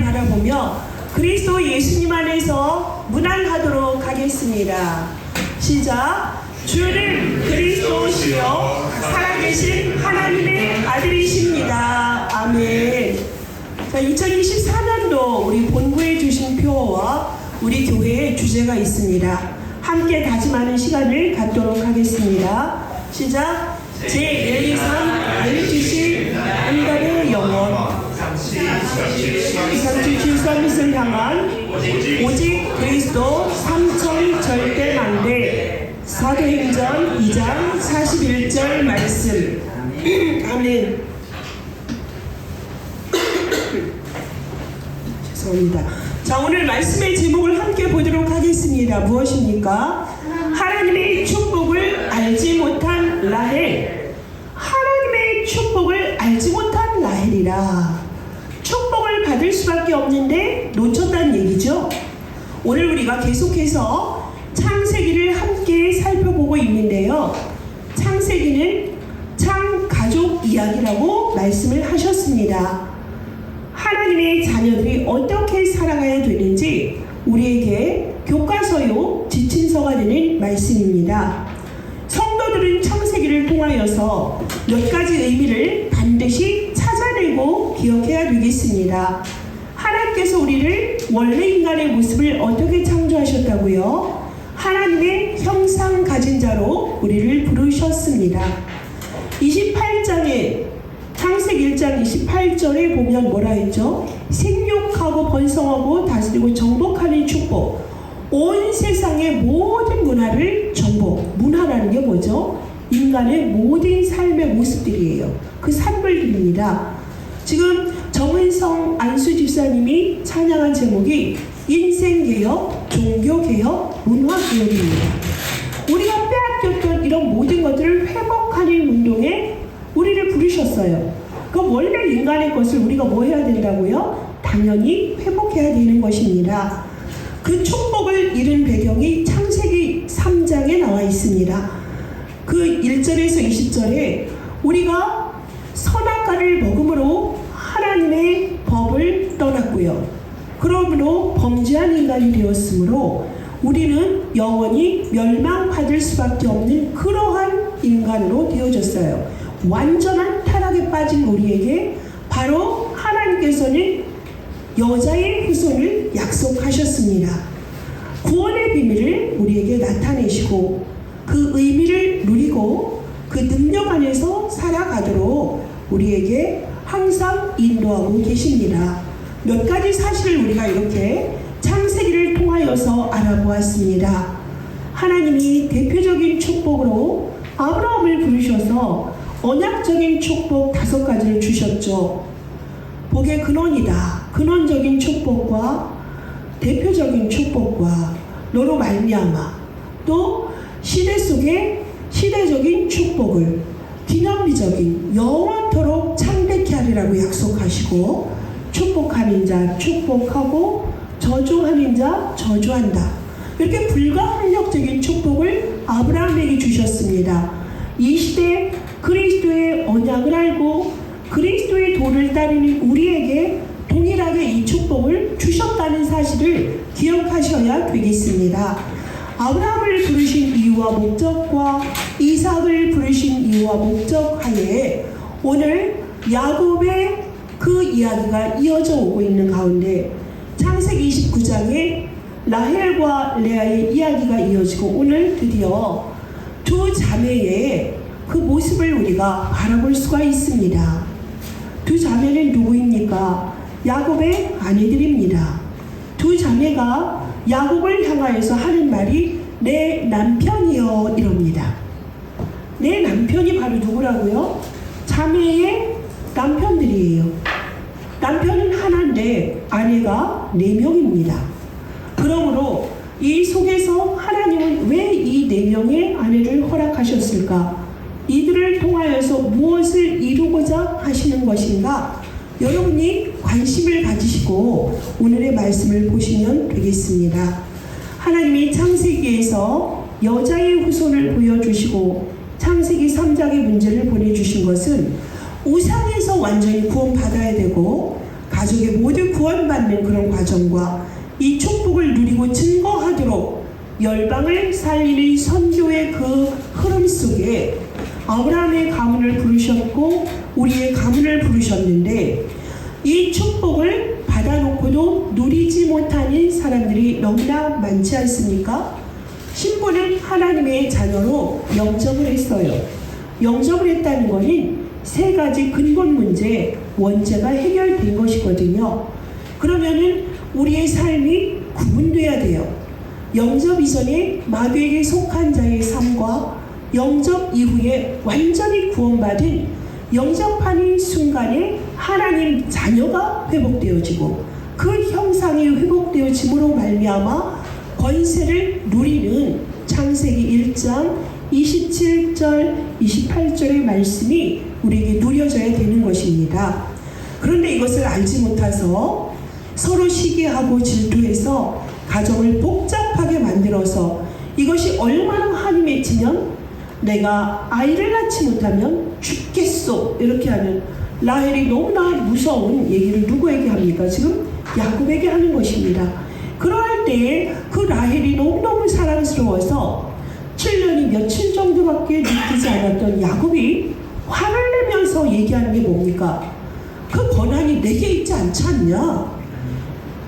바라보며 그리스도 예수님 안에서 문안하도록 하겠습니다. 시작. 주는 그리스도시요 살아계신 하나님의 아들이십니다. 아멘. 자, 2024년도 우리 본부에 주신 표어와 우리 교회의 주제가 있습니다. 함께 다짐하는 시간을 갖도록 하겠습니다. 시작. 제123 알려주실 인간의 영혼 377서밋을 향한 오직 그리스도 삼천 절대망대 사도행전 2장 41절 말씀. 아멘. 죄송합니다. 자, 오늘 말씀의 제목을 함께 보도록 하겠습니다. 무엇입니까? 하나님의 축복을 알지 못한 라헬. 하나님의 축복을 알지 못한 라헬이라. 축복을 받을 수밖에 없는데 놓쳤다는 얘기죠. 오늘 우리가 계속해서 창세기를 함께 살펴보고 있는데요. 창세기는 참 가족 이야기라고 말씀을 하셨습니다. 하나님의 자녀들이 어떻게 살아가야 되는지 우리에게 교과서요 지침서가 되는 말씀입니다. 성도들은 창세기를 통하여서 몇 가지 의미를 반드시 찾아내고 기억해야 되겠습니다. 하나님께서 우리를 원래 인간의 모습을 어떻게 창조하셨다고요? 하나님의 형상 가진 자로 우리를 부르셨습니다. 28장에 창세기 1장 28절에 보면 뭐라 했죠? 생육하고 번성하고 다스리고 정복하는 축복. 온 세상의 모든 문화를 정복. 문화라는 게 뭐죠? 인간의 모든 삶의 모습들이에요. 그 산물들입니다. 지금 정은성 안수 집사님이 찬양한 제목이 인생개혁, 종교개혁, 문화개혁입니다. 우리가 빼앗겼던 이런 모든 것들을 회복하는 운동에 우리를 부르셨어요. 그럼 원래 인간의 것을 우리가 뭐 해야 된다고요? 당연히 회복해야 되는 것입니다. 그 축복을 잃은 배경이 창세기 3장에 나와 있습니다. 그 1절에서 20절에 우리가 선악과를 먹음으로 하나님의 법을 떠났고요. 그러므로 범죄한 인간이 되었으므로 우리는 영원히 멸망받을 수밖에 없는 그러한 인간으로 되어졌어요. 완전한 타락에 빠진 우리에게 바로 하나님께서는 여자의 후손을 약속하셨습니다. 구원의 비밀을 우리에게 나타내시고 그 의미를 누리고 그 능력 안에서 살아가도록 우리에게 항상 인도하고 계십니다. 몇 가지 사실을 우리가 이렇게 창세기를 통하여서 알아보았습니다. 하나님이 대표적인 축복으로 아브라함을 부르셔서 언약적인 축복 5가지를 주셨죠. 복의 근원이다. 근원적인 축복과 대표적인 축복과 너로 말미암아 또 시대 속에 시대적인 축복을 기념비적인 영원토록 창대케 하리라고 약속하시고 축복하는 자 축복하고 저주하는 자 저주한다. 이렇게 불가항력적인 축복을 아브라함에게 주셨습니다. 이 시대 그리스도의 언약을 알고 그리스도의 도를 따르는 우리에게 동일하게 이 축복을 주셨다는 사실을 기억하셔야 되겠습니다. 아브라함을 부르신 이유와 목적과 이삭을 부르신 이유와 목적 하에 오늘 야곱의 그 이야기가 이어져 오고 있는 가운데 창세기 29장에 라헬과 레아의 이야기가 이어지고 오늘 드디어 두 자매의 그 모습을 우리가 바라볼 수가 있습니다. 두 자매는 누구입니까? 야곱의 아내들입니다. 두 자매가 야곱을 향하여서 하는 말이 내 남편이여 이럽니다. 내 남편이 바로 누구라고요? 자매의 남편들이에요. 남편은 하나인데 아내가 4명입니다. 그러므로 이 속에서 하나님은 왜 이 4명의 아내를 허락하셨을까? 이들을 통하여서 무엇을 이루고자 하시는 것인가? 여러분이 관심을 가지시고 오늘의 말씀을 보시면 되겠습니다. 하나님이 창세기에서 여자의 후손을 보여주시고 창세기 3장의 문제를 보내주신 것은 우상에서 완전히 구원받아야 되고 가족의 모든 구원받는 그런 과정과 이 축복을 누리고 증거하도록 열방을 살리는 선교의 그 흐름 속에 아브라함의 가문을 부르셨고 우리의 가문을 부르셨는데 이 축복을 받아놓고도 누리지 못하는 사람들이 너무나 많지 않습니까? 신부는 하나님의 자녀로 영접을 했어요. 영접을 했다는 것은 세 가지 근본 문제, 원죄가 해결된 것이거든요. 그러면은 우리의 삶이 구분돼야 돼요. 영접 이전에 마귀에게 속한 자의 삶과 영접 이후에 완전히 구원받은 영접하는 순간에 하나님 자녀가 회복되어지고 그 형상이 회복되어짐으로 말미암아 권세를 누리는 창세기 1장 27절 28절의 말씀이 우리에게 누려져야 되는 것입니다. 그런데 이것을 알지 못해서 서로 시기하고 질투해서 가정을 복잡하게 만들어서 이것이 얼마나 한이 맺히면 내가 아이를 낳지 못하면 죽겠소 이렇게 하는 라헬이 너무나 무서운 얘기를 누구에게 합니까? 지금 야곱에게 하는 것입니다. 그럴 때에 그 라헬이 너무너무 사랑스러워서 7년이 며칠 정도밖에 느끼지 않았던 야곱이 화를 내면서 얘기하는 게 뭡니까? 그 권한이 내게 있지 않지 않냐?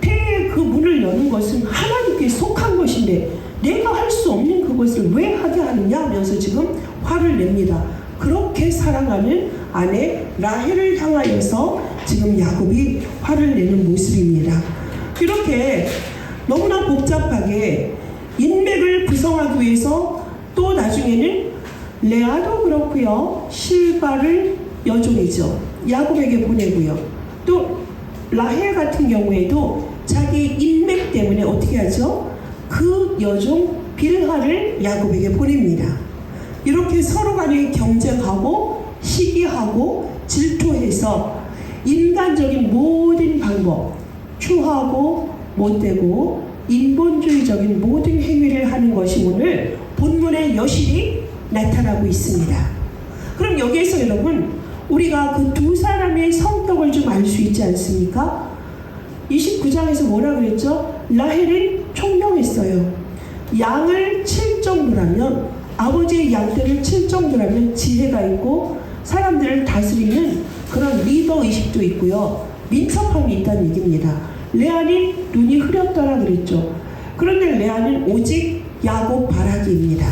태의 그 문을 여는 것은 하나님께 속한 것인데 내가 할 수 없는 그것을 왜 하게 하느냐 하면서 지금 화를 냅니다. 그렇게 사랑하는 아내 라헬을 향하여서 지금 야곱이 화를 내는 모습입니다. 이렇게 너무나 복잡하게 인맥을 구성하기 위해서 또 나중에는 레아도 그렇고요. 실바를 여종이죠. 야곱에게 보내고요. 또 라헬 같은 경우에도 자기 인맥 때문에 어떻게 하죠? 그 여종 빌하를 야곱에게 보냅니다. 이렇게 서로 간에 경쟁하고 시기하고 질투해서 인간적인 모든 방법, 추하고 못되고 인본주의적인 모든 행위를 하는 것이 오늘 본문의 여실히 나타나고 있습니다. 그럼 여기에서 여러분 우리가 그 두 사람의 성격을 좀 알 수 있지 않습니까? 29장에서 뭐라 그랬죠? 라헬은 총명했어요. 양을 칠 정도라면 아버지의 양떼를 칠 정도라면 지혜가 있고 사람들을 다스리는 그런 리더의식도 있고요. 민첩함이 있다는 얘기입니다. 레아는 눈이 흐렸더라 그랬죠. 그런데 레아는 오직 야곱 바라기입니다.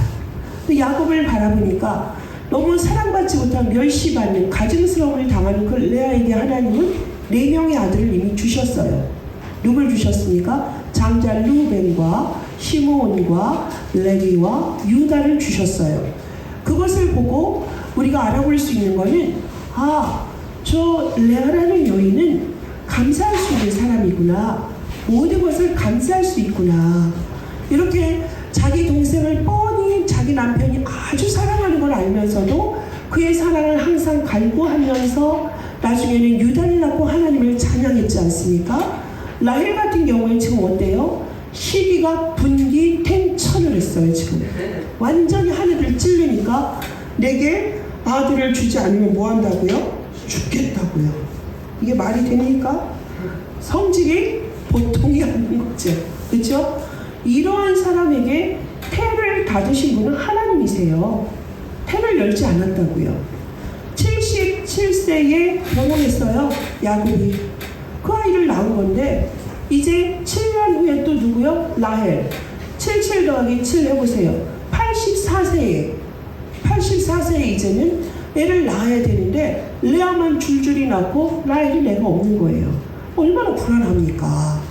야곱을 바라보니까 너무 사랑받지 못한 멸시받는 가증스러움을 당하는 그 레아에게 하나님은 4명의 아들을 이미 주셨어요. 누굴 주셨습니까? 장자 루벤과 시므온과 레위와 유다를 주셨어요. 그것을 보고 우리가 알아볼 수 있는 것은 저 레아라는 여인은 감사할 수 있는 사람이구나. 모든 것을 감사할 수 있구나. 이렇게 자기 동생을 뻔히 자기 남편이 아주 사랑하는 걸 알면서도 그의 사랑을 항상 갈구하면서 나중에는 유다를 낳고 하나님을 찬양했지 않습니까? 라헬 같은 경우에는 지금 어때요? 시기가 분기탱천을 했어요. 지금 완전히 하늘을 찔르니까 내게 아들을 주지 않으면 뭐 한다고요? 죽겠다고요. 이게 말이 됩니까? 성질이 보통이 아닌 거죠. 그렇죠? 이러한 사람에게 태를 닫으신 분은 하나님이세요. 태를 열지 않았다고요. 77세에 결혼했어요. 야곱이. 그 아이를 낳은 건데 이제 7년 후에 또 누구요? 라헬. 77 더하기 7 해보세요. 84세에 이제는 애를 낳아야 되는데 레아만 줄줄이 낳고 라헬이 애가 없는 거예요. 얼마나 불안합니까?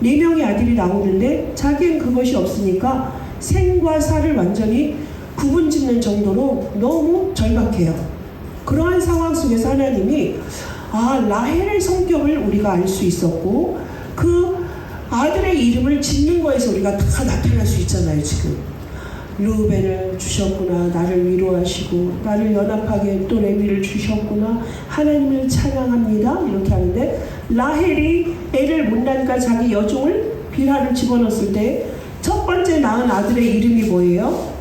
4명의 아들이 나오는데 자기는 그것이 없으니까 생과 사를 완전히 구분짓는 정도로 너무 절박해요. 그러한 상황 속에서 하나님이 라헬의 성격을 우리가 알 수 있었고 그 아들의 이름을 짓는 거에서 우리가 다 나타날 수 있잖아요. 지금 루벤을 주셨구나. 나를 위로하시고 나를 연합하게 또 레위를 주셨구나. 하나님을 찬양합니다. 이렇게 하는데 라헬이 애를 못 낳으니까 자기 여종을 빌하를 집어넣었을 때 첫 번째 낳은 아들의 이름이 뭐예요?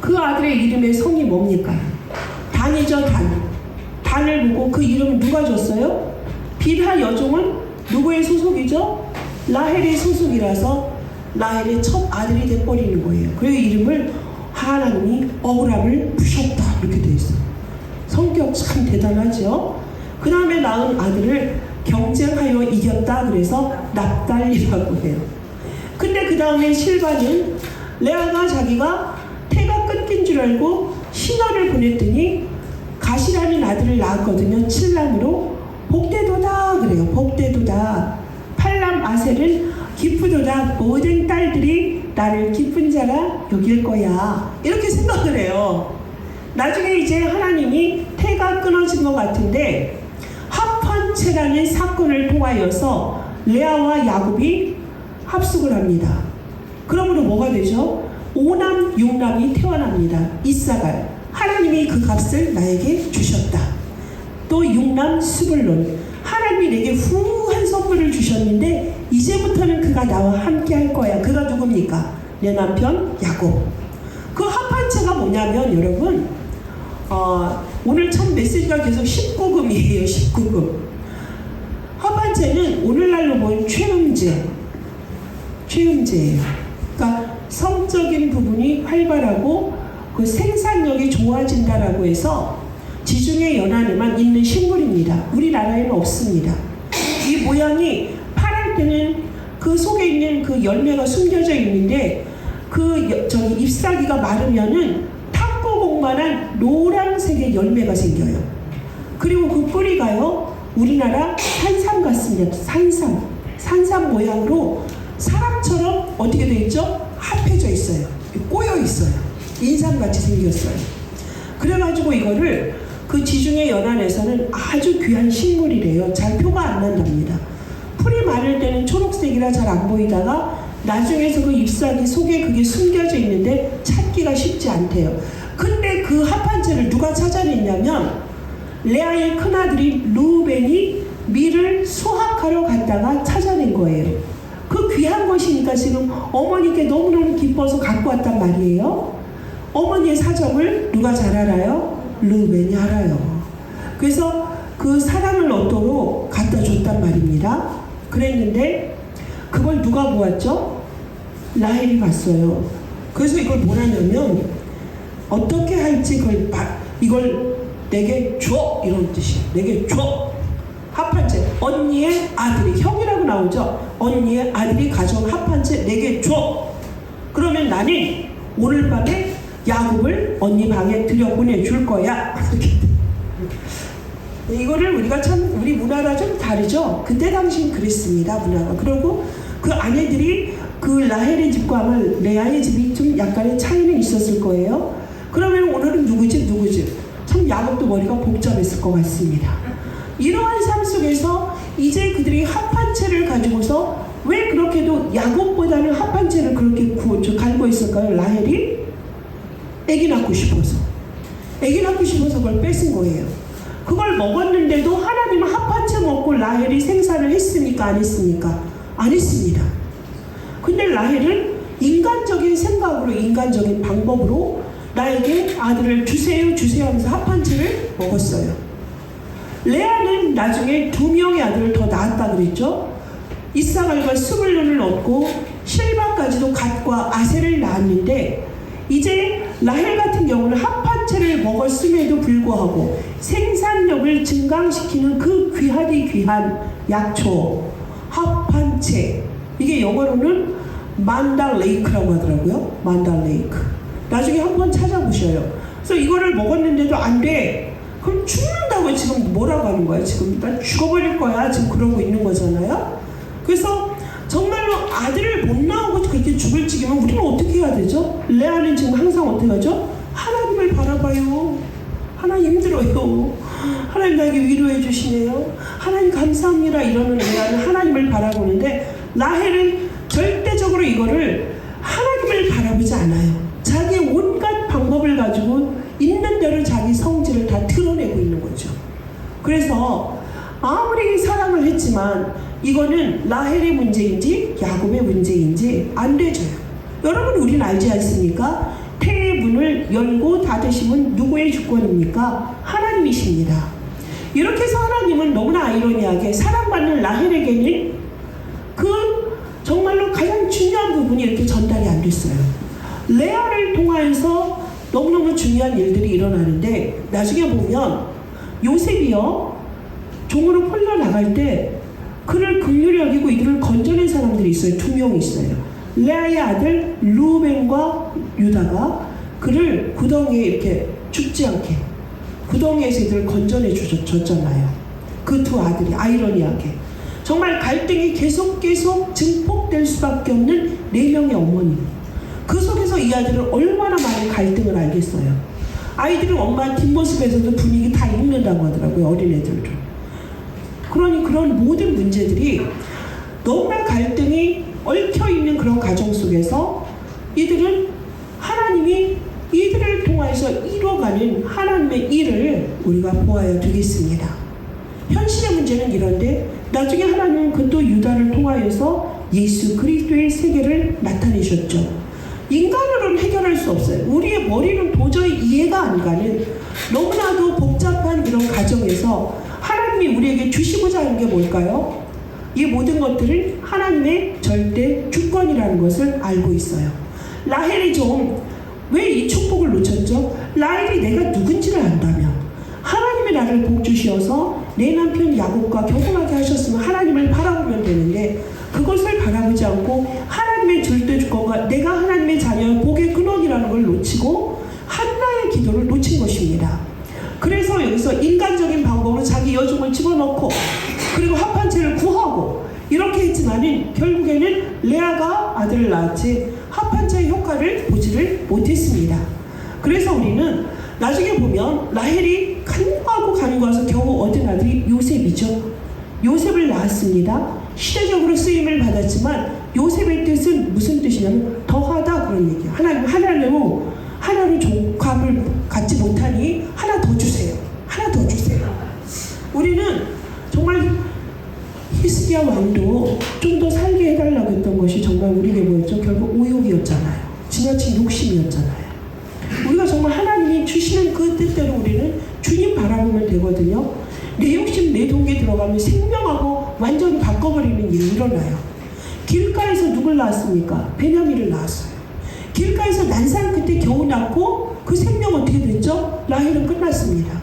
그 아들의 이름의 성이 뭡니까? 단이죠. 단을 보고 그 이름을 누가 줬어요? 빌하 여종은 누구의 소속이죠? 라헬의 소속이라서 라헬의 첫 아들이 돼버리는 거예요. 그리고 이름을 하나님이 억울함을 푸셨다 이렇게 돼 있어요. 성격 참 대단하죠. 그 다음에 낳은 아들을 경쟁하여 이겼다 그래서 납달리라고 해요. 근데 그 다음에 실바는 레아가 자기가 태가 끊긴 줄 알고 신하를 보냈더니 가시라는 아들을 낳았거든요. 칠남으로. 복되도다 그래요. 복되도다. 팔남 아셀은 기쁘도다. 모든 딸들이 나를 기쁜 자라 여길 거야. 이렇게 생각을 해요. 나중에 이제 하나님이 태가 끊어진 것 같은데 합판체라는 사건을 통하여서 레아와 야곱이 합숙을 합니다. 그러므로 뭐가 되죠? 5남 6남이 태어납니다. 이사갈. 하나님이 그 값을 나에게 주셨다. 또 6남 스불론. 하나님이 내게 후한 선물을 주셨는데 이제부터는 그가 나와 함께 할 거야. 그가 누굽니까? 내 남편 야곱. 그 합판체가 뭐냐면 여러분 오늘 참 메시지가 계속 19금이에요. 19금. 합판체는 오늘날로 보면 최음제예요. 그러니까 성적인 부분이 활발하고 그 생산력이 좋아진다라고 해서 지중해 연안에만 있는 식물입니다. 우리나라에는 없습니다. 이 모양이 파랄 때는 그 속에 있는 그 열매가 숨겨져 있는데 저기 잎사귀가 마르면은 탁구공만한 노란색의 열매가 생겨요. 그리고 그 뿌리가요 우리나라 산삼 같습니다. 산삼 모양으로 사람처럼 어떻게 되어 있죠? 합해져 있어요. 꼬여 있어요. 인삼같이 생겼어요. 그래가지고 이거를 그 지중해 연안에서는 아주 귀한 식물이래요. 잘 표가 안 난답니다. 풀이 마를 때는 초록색이라 잘 안 보이다가 나중에서 그 잎사귀 속에 그게 숨겨져 있는데 찾기가 쉽지 않대요. 근데 그 합판체를 누가 찾아냈냐면 레아의 큰아들이 루벤이 밀을 수확하러 갔다가 찾아낸 거예요. 그 귀한 것이니까 지금 어머니께 너무너무 기뻐서 갖고 왔단 말이에요. 어머니의 사정을 누가 잘 알아요? 루벤이 알아요. 그래서 그 사랑을 얻도록 갖다 줬단 말입니다. 그랬는데 그걸 누가 보았죠? 라헬이 봤어요. 그래서 이걸 뭐라냐면 어떻게 할지 이걸 내게 줘 이런 뜻이에요. 내게 줘. 합판체 언니의 아들이 형이라고 나오죠. 언니의 아들이 가져온 합판체 내게 줘. 그러면 나는 오늘 밤에 야곱을 언니 방에 들여보내줄 거야. 이거를 우리가 참 우리 문화가 좀 다르죠. 그때 당시엔 그랬습니다. 문화가. 그리고 그 아내들이 그 라헬의 집과 아마 레아의 집이 좀 약간의 차이는 있었을 거예요. 그러면 오늘은 누구 집? 참 야곱도 머리가 복잡했을 것 같습니다. 이러한 삶 속에서 이제 그들이 합판체를 가지고서 왜 그렇게도 야곱보다는 합판체를 그렇게 갈고 있을까요? 라헬이 애기 낳고 싶어서 그걸 뺏은 거예요. 그걸 먹었는데도 하나님은 합판체 먹고 라헬이 생산을 했습니까? 안 했습니까? 안 했습니다. 근데 라헬은 인간적인 생각으로 인간적인 방법으로 나에게 아들을 주세요 하면서 합판체를 먹었어요. 레아는 나중에 2명의 아들을 더 낳았다 그랬죠. 이사갈과 스불론을 얻고 실바까지도 갓과 아셀을 낳았는데 이제 라헬 같은 경우는 합판체를 먹었음에도 불구하고 생산력을 증강시키는 그 귀한 약초 합판체, 이게 영어로는 만달레이크라고 하더라고요. 만달레이크. 나중에 한번 찾아보셔요. 그래서 이거를 먹었는데도 안 돼. 그럼 죽는다고 지금 뭐라고 하는 거야? 지금 난 죽어버릴 거야. 지금 그러고 있는 거잖아요. 그래서 정말로 아들을 못 낳고 그렇게 죽을 지경은 우리는 어떻게 해야 되죠? 레아는 지금 항상 어떻게 하죠? 하나님을 바라봐요. 하나님 힘들어요. 하나님 나에게 위로해 주시네요. 하나님 감사합니다. 이러는 레아는 하나님을 바라보는데 라헬은 절대적으로 이거를 하나님을 바라보지 않아요. 자기의 온갖 방법을 가지고 있는 대로 자기 성질을 다 드러내고 있는 거죠. 그래서 아무리 사랑을 했지만 이거는 라헬의 문제인지 야곱의 문제인지 안 되져요. 여러분 우리는 알지 않습니까? 태의 문을 열고 닫으심은 누구의 주권입니까? 하나님이십니다. 이렇게 해서 하나님은 너무나 아이러니하게 사랑받는 라헬에게는 그 정말로 가장 중요한 부분이 이렇게 전달이 안 됐어요. 레아를 통하여서 너무너무 중요한 일들이 일어나는데 나중에 보면 요셉이요 종으로 폴려 나갈 때 그를 긍휼히 여기고 이들을 건져낸 사람들이 있어요. 2명이 있어요. 레아의 아들 루벤과 유다가 그를 구덩이에 이렇게 죽지 않게 구덩이에서 이들을 건져내 줬잖아요. 그 두 아들이 아이러니하게 정말 갈등이 계속 증폭될 수밖에 없는 4명의 어머니. 그 속에서 이 아이들은 얼마나 많은 갈등을 알겠어요. 아이들은 엄마 뒷모습에서도 분위기 다 읽는다고 하더라고요. 어린애들도. 그러니 그런 모든 문제들이 너무나 갈등이 얽혀있는 그런 가정 속에서 이들은 하나님이 이들을 통해서 이뤄가는 하나님의 일을 우리가 보아야 되겠습니다. 현실의 문제는 이런데 나중에 하나님은 그또 유다를 통하여서 예수 그리스도의 세계를 나타내셨죠. 인간으로는 해결할 수 없어요. 우리의 머리는 도저히 이해가 안 가는 너무나도 복잡한 이런 가정에서 하나님이 우리에게 주시고자 하는 게 뭘까요? 이 모든 것들은 하나님의 절대 주권이라는 것을 알고 있어요. 라헬이 좀 왜 이 축복을 놓쳤죠? 라헬이 내가 누군지를 안다면 하나님이 나를 복주시어서 내 남편 야곱과 결혼하게 하셨으면 하나님을 바라보면 되는데 그것을 바라보지 않고 하나님의 절대 주권과 내가 하나님의 자녀의 복의 근원이라는 걸 놓치고 한나의 기도를 놓친 것입니다. 그래서 여기서 인간적인 방법으로 자기 여종을 집어넣고 그리고 합한 채를 구하고 이렇게 했지만은 결국에는 레아가 아들을 낳았지 합한 채의 효과를 보지를 못했습니다. 그래서 우리는 나중에 보면 라헬이 간구해서 겨우 얻은 아들이 요셉이죠. 요셉을 낳았습니다. 시대적으로 쓰임을 받았지만 요셉의 뜻은 무슨 뜻이냐면 더하다 그런 얘기예요. 하나로 조감을 갖지 못하니 하나 더 주세요. 하나 더 주세요. 우리는 정말 히스기야 왕도 좀 더 살게 해달라고 했던 것이 정말 우리에게 뭐였죠? 결국 오욕이었잖아요. 지나친 욕심이었잖아요. 우리가 정말 하나님이 주시는 그 뜻대로 우리는 주님 바라보면 되거든요. 내 욕심 내 동기에 들어가면 생명하고 완전히 바꿔버리는 일이 일어나요. 길가에서 누굴 낳았습니까? 베냐민을 낳았어요. 길가에서 난상 끝에 겨우 낳고 그 생명 어떻게 됐죠? 라헬은 끝났습니다.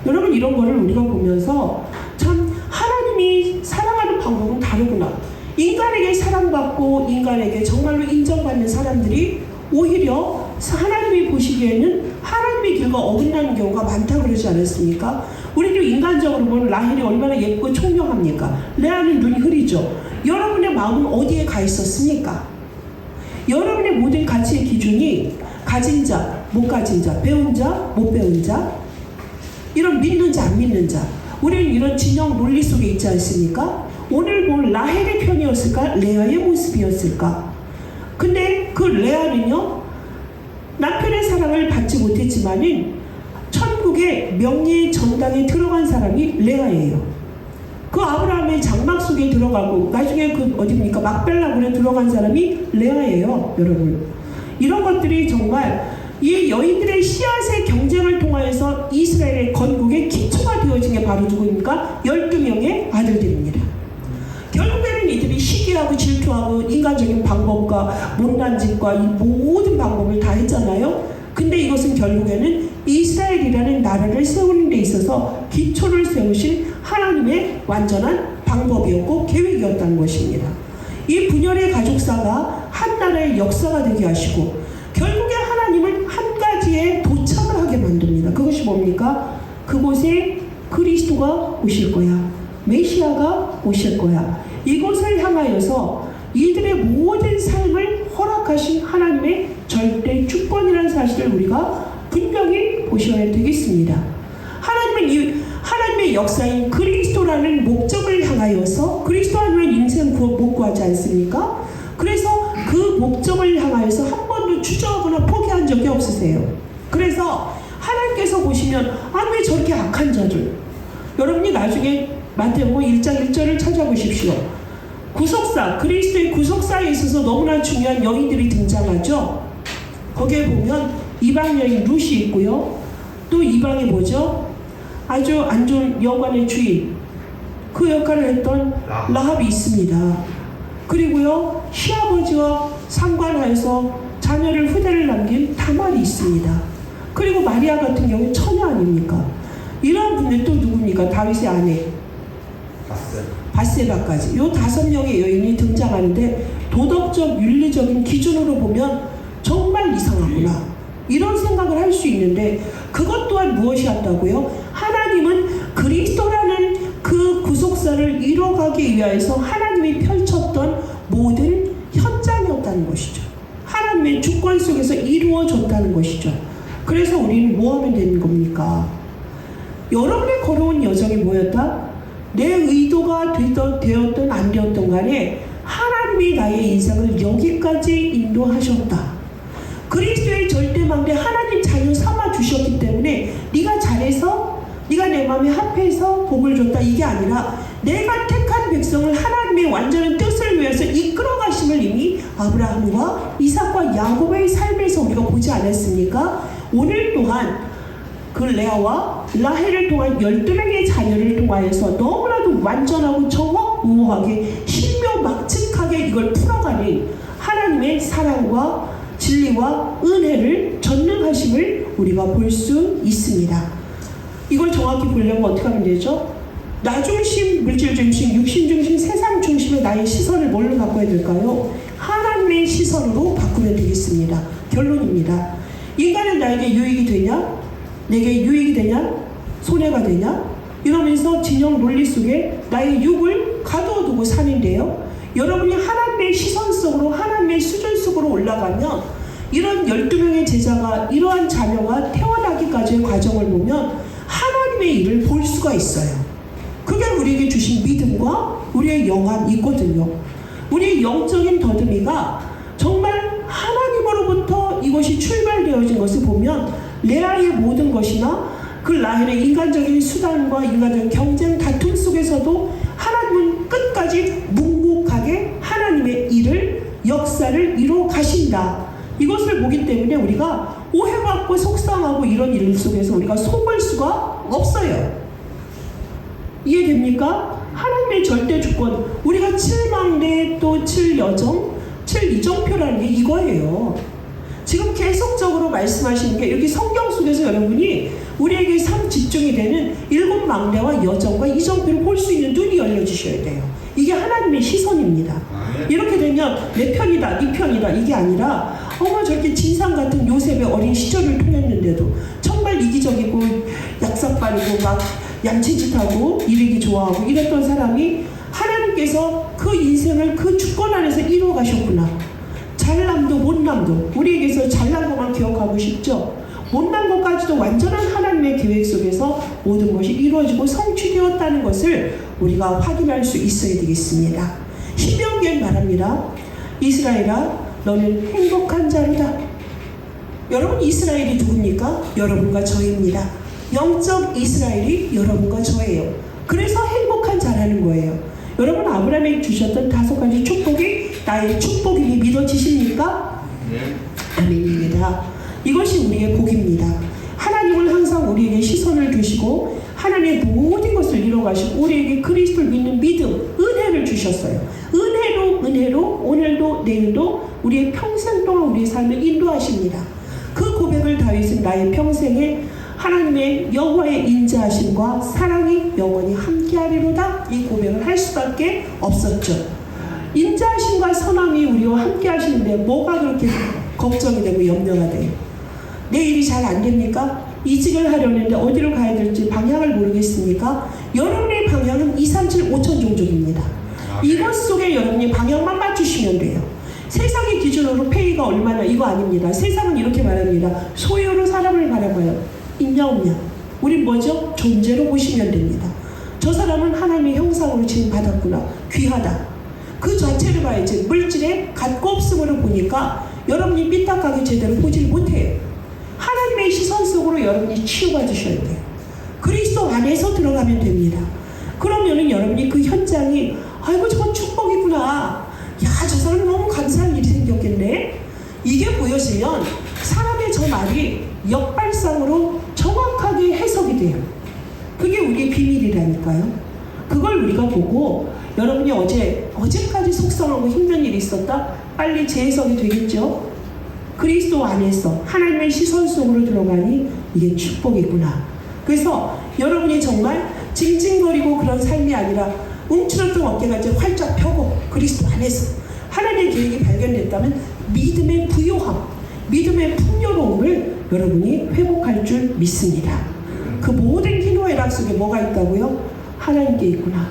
여러분 이런 거를 우리가 보면서 참 하나님이 사랑하는 방법은 다르구나. 인간에게 사랑받고 인간에게 정말로 인정받는 사람들이 오히려 하나님이 보시기에는 하나님의 길과 어긋나는 경우가 많다고 그러지 않았습니까? 우리도 인간적으로 보면 라헬이 얼마나 예쁘고 총명합니까? 레아는 눈이 흐리죠. 여러분의 마음은 어디에 가 있었습니까? 여러분의 모든 가치의 기준이 가진 자, 못 가진 자, 배운 자, 못 배운 자, 이런 믿는 자, 안 믿는 자. 우리는 이런 진영 논리 속에 있지 않습니까? 오늘 본 라헬의 편이었을까? 레아의 모습이었을까? 근데 그 레아는요, 남편의 사랑을 받지 못했지만은 천국의 명예의 전당에 들어간 사람이 레아예요. 그 아브라함의 장막 속에 들어가고 나중에 그 어디입니까? 막벨라군에 들어간 사람이 레아예요, 여러분. 이런 것들이 정말 이 여인들의 씨앗의 경쟁을 통하여서 이스라엘의 건국의 기초가 되어진 게 바로 누구입니까? 12명의 아들들입니다. 결국에는 이들이 시기하고 질투하고 인간적인 방법과 못난 짓과 이 모든 방법을 다 했잖아요. 근데 이것은 결국에는 이스라엘이라는 나라를 세우는 데 있어서 기초를 세우신 하나님의 완전한 방법이었고 계획이었다는 것입니다. 이 분열의 가족사가 한 나라의 역사가 되게 하시고 결국에 하나님은 한 가지에 도착을 하게 만듭니다. 그것이 뭡니까? 그곳에 그리스도가 오실 거야. 메시아가 오실 거야. 이곳을 향하여서 이들의 모든 삶을 허락하신 하나님의 절대 주권이라는 사실을 우리가 분명히 보셔야 되겠습니다. 하나님의 역사인 그리스도라는 목적을 향하여서 그리스도 아니면 인생 못 구하지 않습니까? 그래서 그 목적을 향하여서 한 번도 주저하거나 포기한 적이 없으세요. 그래서 하나님께서 보시면 왜 저렇게 악한 자들, 여러분이 나중에 마태복음 1장 1절을 찾아보십시오. 구속사, 그리스도의 구속사에 있어서 너무나 중요한 여인들이 등장하죠. 거기에 보면 이방 여인 룻이 있고요. 또 이방에 뭐죠? 아주 안 좋은 여관의 주인, 그 역할을 했던 라합이 있습니다. 그리고요, 시아버지와 상관하여서 자녀를 후대를 남긴 다말이 있습니다. 그리고 마리아 같은 경우는 처녀 아닙니까? 이런 분들 또 누굽니까? 다윗의 아내 바세바까지. 요 5명의 여인이 등장하는데 도덕적 윤리적인 기준으로 보면 정말 이상하구나, 이런 생각을 할 수 있는데, 그것 또한 무엇이었다고요? 하나님은 그리스도라는 그 구속사를 이뤄가기 위하여서 하나님이 펼쳤던 모든 현장이었다는 것이죠. 하나님의 주권 속에서 이루어졌다는 것이죠. 그래서 우리는 뭐 하면 되는 겁니까? 여러분의 걸어온 여정이 뭐였다? 내 의도가 되었든 안 되었든 간에 하나님이 나의 인생을 여기까지 인도하셨다. 그리스도의 절대망대 하나님 자녀 삼아 주셨기 때문에 네가 잘해서, 네가 내 마음에 합해서 복을 줬다, 이게 아니라 내가 택한 백성을 하나님의 완전한 뜻을 위해서 이끌어 가심을 이미 아브라함과 이삭과 야곱의 삶에서 우리가 보지 않았습니까? 오늘 또한 그 레아와 라헬을 통한 12명의 자녀를 통하여서 너무나도 완전하고 정확무오하게 신묘막측하게 이걸 풀어가는 하나님의 사랑과 진리와 은혜를 전능하심을 우리가 볼 수 있습니다. 이걸 정확히 보려면 어떻게 하면 되죠? 나 중심, 물질 중심, 육신 중심, 세상 중심의 나의 시선을 뭘로 바꿔야 될까요? 하나님의 시선으로 바꾸면 되겠습니다. 결론입니다. 인간은 나에게 유익이 되냐? 내게 유익이 되냐? 손해가 되냐? 이러면서 진영 논리 속에 나의 육을 가둬두고 사는데요. 여러분이 하나님의 시선 속으로, 하나님의 수준 속으로 올라가면 이런 12명의 제자가, 이러한 자녀가 태어나기까지의 과정을 보면 하나님의 일을 볼 수가 있어요. 그게 우리에게 주신 믿음과 우리의 영안이 있거든요. 우리의 영적인 더듬이가 정말 하나님으로부터 이것이 출발되어진 것을 보면 레아의 모든 것이나 그 라헬의 인간적인 수단과 인간적인 경쟁 다툼 속에서도 하나님은 끝까지 묵묵하게 하나님의 일을, 역사를 이루어 가신다. 이것을 보기 때문에 우리가 오해받고 속상하고 이런 일 속에서 우리가 속을 수가 없어요. 이해됩니까? 하나님의 절대 주권, 우리가 7망대 또 7여정, 7이정표라는 게 이거예요. 지금 계속적으로 말씀하시는 게 이렇게 성경 속에서 여러분이 우리에게 삶 집중이 되는 7망대와 여정과 이정표를 볼 수 있는 눈이 열려주셔야 돼요. 이게 하나님의 시선입니다. 이렇게 되면 내 편이다, 네 편이다, 이게 아니라 저렇게 진상 같은 요셉의 어린 시절을 통했는데도 정말 이기적이고 약삭빠르고 막 양치짓하고 이르기 좋아하고 이랬던 사람이 하나님께서 그 인생을 그 주권 안에서 이루어 가셨구나. 잘남도 못남도, 우리에게서 잘난 것만 기억하고 싶죠. 못난 것까지도 완전한 하나님의 계획 속에서 모든 것이 이루어지고 성취되었다는 것을 우리가 확인할 수 있어야 되겠습니다. 신명기에 말합니다. 이스라엘아, 너는 행복한 자로다. 여러분, 이스라엘이 누굽니까? 여러분과 저입니다. 영적 이스라엘이 여러분과 저예요. 그래서 행복한 자라는 거예요. 여러분, 아브라함에게 주셨던 5가지 축복이 나의 축복이 믿어지십니까? 네. 아멘입니다. 이것이 우리의 복입니다. 하나님은 항상 우리에게 시선을 두시고 하나님의 모든 것을 이뤄가시고 우리에게 그리스도를 믿는 믿음, 은혜를 주셨어요. 은혜로 오늘도 내일도 우리의 평생 동안 우리의 삶을 인도하십니다. 그 고백을 다윗은 나의 평생에 하나님의 여호와의 인자하심과 사랑이 영원히 함께하리로다, 이 고백을 할 수밖에 없었죠. 인자하심과 선함이 우리와 함께 하시는데 뭐가 그렇게 걱정이 되고 염려가 돼요? 내 일이 잘 안 됩니까? 이직을 하려는데 어디로 가야 될지 방향을 모르겠습니까? 여러분의 방향은 2, 3, 7, 5천 종족입니다. 이것 속에 여러분이 방향만 맞추시면 돼요. 세상의 기준으로 페이가 얼마나, 이거 아닙니다. 세상은 이렇게 말합니다. 소유로 사람을 바라봐요. 있냐 없냐? 우린 뭐죠? 존재로 보시면 됩니다. 저 사람은 하나님의 형상으로 지금 받았구나, 귀하다, 그 자체를 봐야지. 물질의 갖고 없음으로 보니까 여러분이 삐딱하게 제대로 보질 못해요. 하나님의 시선 속으로 여러분이 치유받으셔야 돼요. 그리스도 안에서 들어가면 됩니다. 그러면은 여러분이 그 현장이, 아이고 저건 축복이구나, 야 저 사람 너무 감사한 일이 생겼겠네, 이게 보여지면 사람의 저 말이 역발상으로 정확하게 해석이 돼요. 그게 우리의 비밀이라니까요. 그걸 우리가 보고 여러분이 어제까지 속상하고 힘든 일이 있었다? 빨리 재해석이 되겠죠? 그리스도 안에서 하나님의 시선 속으로 들어가니 이게 축복이구나. 그래서 여러분이 정말 징징거리고 그런 삶이 아니라 움츠렸던 어깨가 이제 활짝 펴고 그리스도 안에서 하나님의 계획이 발견됐다면 믿음의 부요함, 믿음의 풍요로움을 여러분이 회복할 줄 믿습니다. 그 모든 희노애락 속에 뭐가 있다고요? 하나님께 있구나.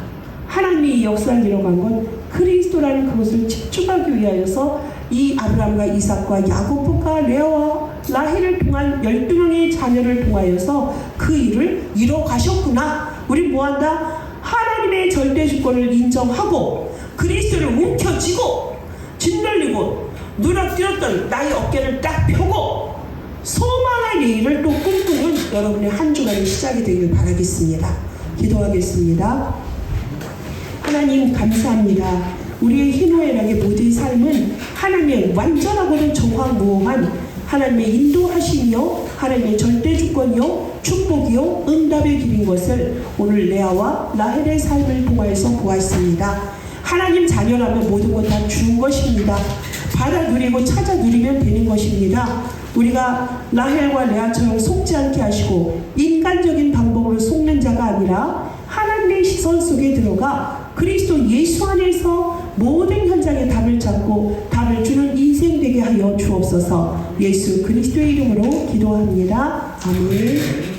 하나님이 이 역사를 이뤄간 건 그리스도라는 그것을 집중하기 위하여서 이 아브라함과 이삭과 야곱과 레아와 라헬을 통한 12명의 자녀를 통하여서 그 일을 이뤄가셨구나. 우리 뭐한다? 하나님의 절대 주권을 인정하고 그리스도를 움켜쥐고 짓눌리고 누락뜨렸던 나의 어깨를 딱 펴고 소망의 일을 또 꿈꾸는 여러분의 한 주간의 시작이 되길 바라겠습니다. 기도하겠습니다. 하나님 감사합니다. 우리의 희노애락의 모든 삶은 하나님의 완전하고도 정황무어한 하나님의 인도하심이요 하나님의 절대 주권이요 축복이요 응답의 길인 것을 오늘 레아와 라헬의 삶을 통하여서 보았습니다. 하나님 자녀라면 모든 것 다 주는 것입니다. 받아 누리고 찾아 누리면 되는 것입니다. 우리가 라헬과 레아처럼 속지 않게 하시고 인간적인 방법으로 속는 자가 아니라 하나님의 시선 속에 들어가 그리스도 예수 안에서 모든 현장의 답을 찾고 답을 주는 인생 되게 하여 주옵소서. 예수 그리스도의 이름으로 기도합니다. 아멘.